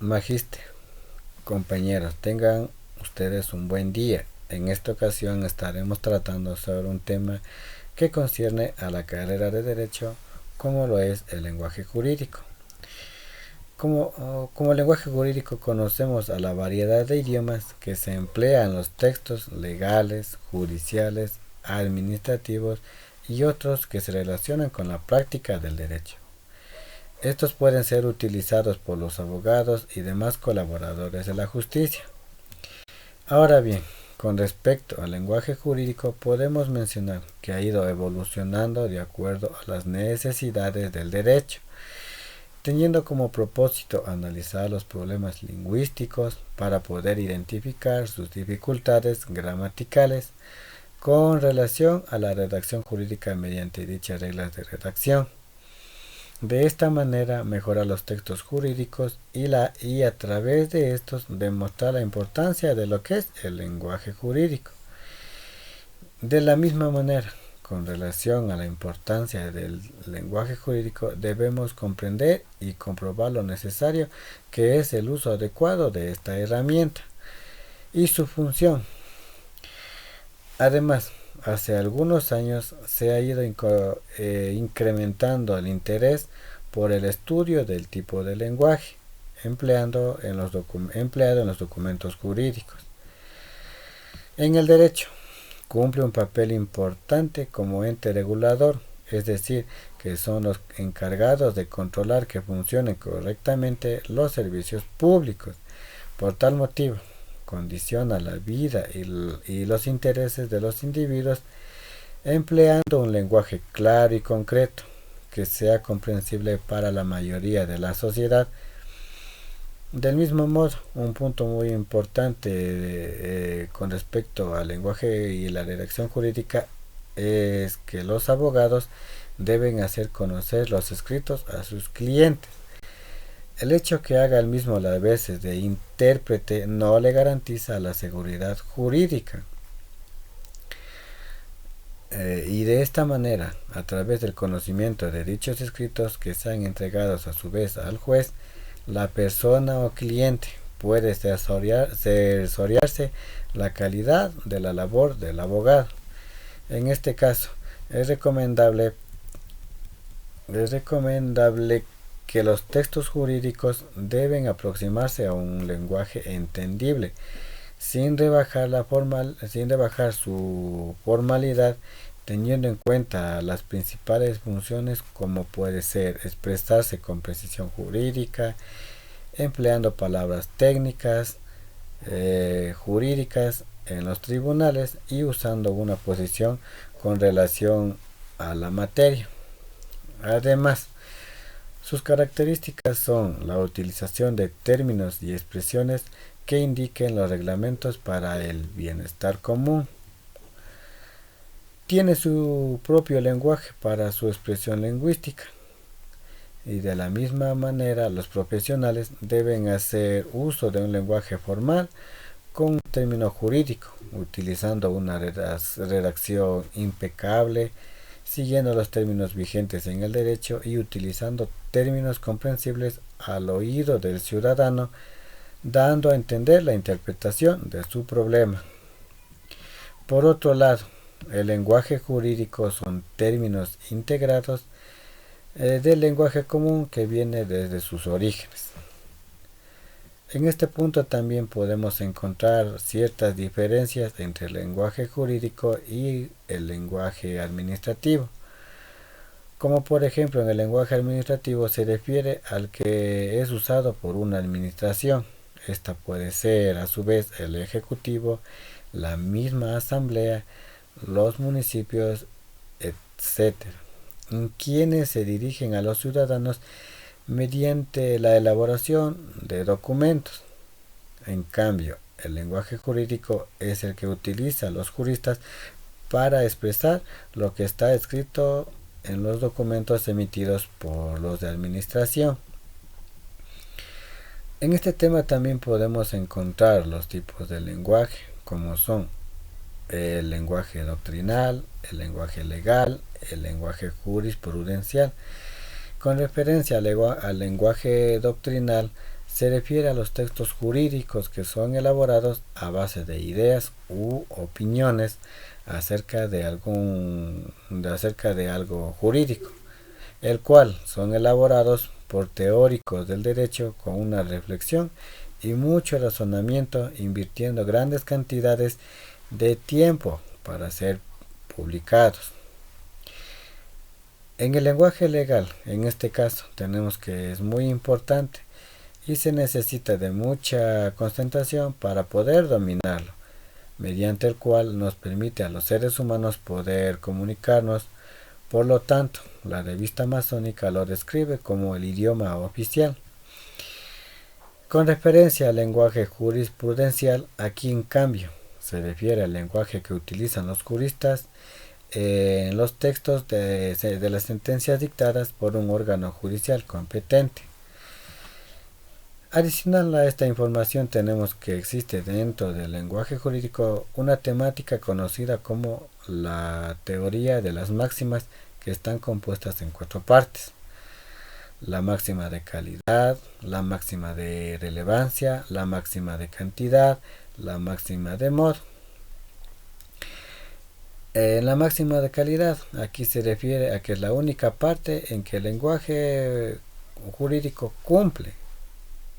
Magíster, compañeros, tengan ustedes un buen día. En esta ocasión estaremos tratando sobre un tema que concierne a la carrera de Derecho, como lo es el lenguaje jurídico. Como lenguaje jurídico conocemos a la variedad de idiomas que se emplean en los textos legales, judiciales, administrativos y otros que se relacionan con la práctica del derecho. Estos pueden ser utilizados por los abogados y demás colaboradores de la justicia. Ahora bien, con respecto al lenguaje jurídico, podemos mencionar que ha ido evolucionando de acuerdo a las necesidades del derecho, teniendo como propósito analizar los problemas lingüísticos para poder identificar sus dificultades gramaticales con relación a la redacción jurídica mediante dichas reglas de redacción. De esta manera mejora los textos jurídicos y a través de estos demostrar la importancia de lo que es el lenguaje jurídico. De la misma manera, con relación a la importancia del lenguaje jurídico, debemos comprender y comprobar lo necesario que es el uso adecuado de esta herramienta y su función. Además, hace algunos años se ha ido incrementando el interés por el estudio del tipo de lenguaje empleado en los documentos jurídicos. En el derecho, cumple un papel importante como ente regulador, es decir, que son los encargados de controlar que funcionen correctamente los servicios públicos. Por tal motivo, condiciona la vida y los intereses de los individuos empleando un lenguaje claro y concreto que sea comprensible para la mayoría de la sociedad. Del mismo modo, un punto muy importante con respecto al lenguaje y la redacción jurídica es que los abogados deben hacer conocer los escritos a sus clientes. El hecho que haga el mismo las veces de intérprete no le garantiza la seguridad jurídica. Y de esta manera, a través del conocimiento de dichos escritos que sean entregados a su vez al juez, la persona o cliente puede cerciorarse la calidad de la labor del abogado. En este caso, es recomendable que los textos jurídicos deben aproximarse a un lenguaje entendible, sin rebajar su formalidad, teniendo en cuenta las principales funciones como puede ser expresarse con precisión jurídica, empleando palabras técnicas, jurídicas en los tribunales y usando una posición con relación a la materia. Además, sus características son la utilización de términos y expresiones que indiquen los reglamentos para el bienestar común. Tiene su propio lenguaje para su expresión lingüística. Y de la misma manera, los profesionales deben hacer uso de un lenguaje formal con un término jurídico, utilizando una redacción impecable, siguiendo los términos vigentes en el derecho y utilizando términos comprensibles al oído del ciudadano, dando a entender la interpretación de su problema. Por otro lado, el lenguaje jurídico son términos integrados del lenguaje común que viene desde sus orígenes. En este punto también podemos encontrar ciertas diferencias entre el lenguaje jurídico y el lenguaje administrativo. Como por ejemplo en el lenguaje administrativo se refiere al que es usado por una administración. Esta puede ser a su vez el ejecutivo, la misma asamblea, los municipios, etcétera, en quienes se dirigen a los ciudadanos mediante la elaboración de documentos. En cambio, el lenguaje jurídico es el que utilizan los juristas para expresar lo que está escrito en los documentos emitidos por los de administración. En este tema también podemos encontrar los tipos de lenguaje, como son el lenguaje doctrinal, el lenguaje legal, el lenguaje jurisprudencial. Con referencia al lenguaje doctrinal, se refiere a los textos jurídicos que son elaborados a base de ideas u opiniones acerca de algo jurídico, el cual son elaborados por teóricos del derecho con una reflexión y mucho razonamiento, invirtiendo grandes cantidades de tiempo para ser publicados. En el lenguaje legal, en este caso, tenemos que es muy importante y se necesita de mucha concentración para poder dominarlo, mediante el cual nos permite a los seres humanos poder comunicarnos. Por lo tanto, la revista masónica lo describe como el idioma oficial. Con referencia al lenguaje jurisprudencial, aquí en cambio se refiere al lenguaje que utilizan los juristas en los textos de las sentencias dictadas por un órgano judicial competente. Adicional a esta información tenemos que existe dentro del lenguaje jurídico una temática conocida como la teoría de las máximas, que están compuestas en 4 partes: la máxima de calidad, la máxima de relevancia, la máxima de cantidad, la máxima de modo. La máxima de calidad aquí se refiere a que es la única parte en que el lenguaje jurídico cumple.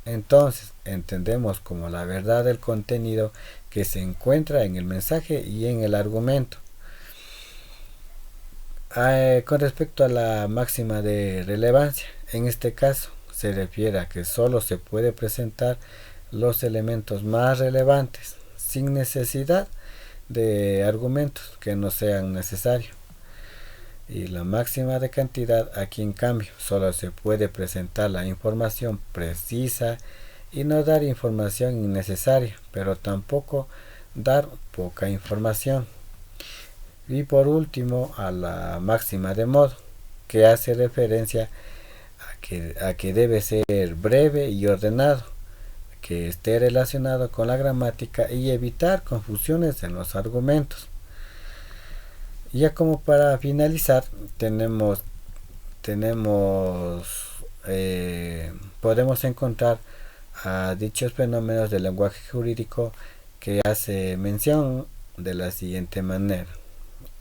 Entonces entendemos como la verdad del contenido que se encuentra en el mensaje y en el argumento. Con respecto a la máxima de relevancia, en este caso se refiere a que solo se puede presentar los elementos más relevantes sin necesidad de argumentos que no sean necesarios. Y la máxima de cantidad, aquí en cambio solo se puede presentar la información precisa y no dar información innecesaria, pero tampoco dar poca información. Y por último, a la máxima de modo, que hace referencia a que debe ser breve y ordenado, que esté relacionado con la gramática y evitar confusiones en los argumentos. Ya como para finalizar, podemos encontrar a dichos fenómenos del lenguaje jurídico que hace mención de la siguiente manera: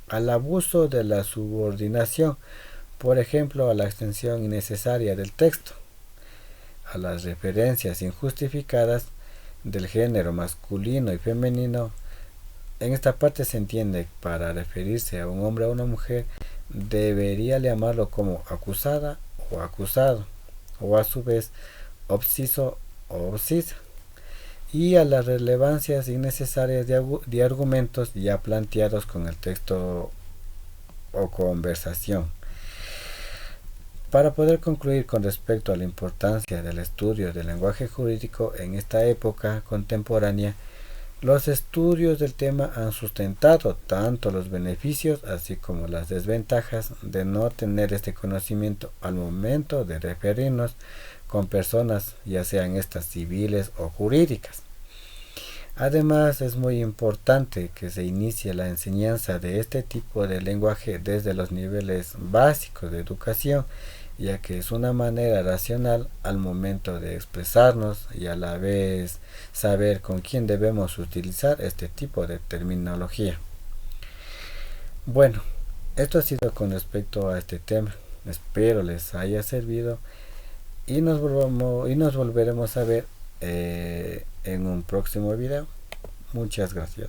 al abuso de la subordinación, por ejemplo, a la extensión innecesaria del texto, a las referencias injustificadas del género masculino y femenino. En esta parte se entiende para referirse a un hombre o una mujer, debería llamarlo como acusada o acusado, o a su vez obsiso o obsisa, y a las relevancias innecesarias de argumentos ya planteados con el texto o conversación. Para poder concluir con respecto a la importancia del estudio del lenguaje jurídico en esta época contemporánea, los estudios del tema han sustentado tanto los beneficios así como las desventajas de no tener este conocimiento al momento de referirnos con personas, ya sean estas civiles o jurídicas. Además, es muy importante que se inicie la enseñanza de este tipo de lenguaje desde los niveles básicos de educación, ya que es una manera racional al momento de expresarnos y a la vez saber con quién debemos utilizar este tipo de terminología. Bueno, esto ha sido con respecto a este tema. Espero les haya servido y nos volveremos a ver en un próximo video. Muchas gracias.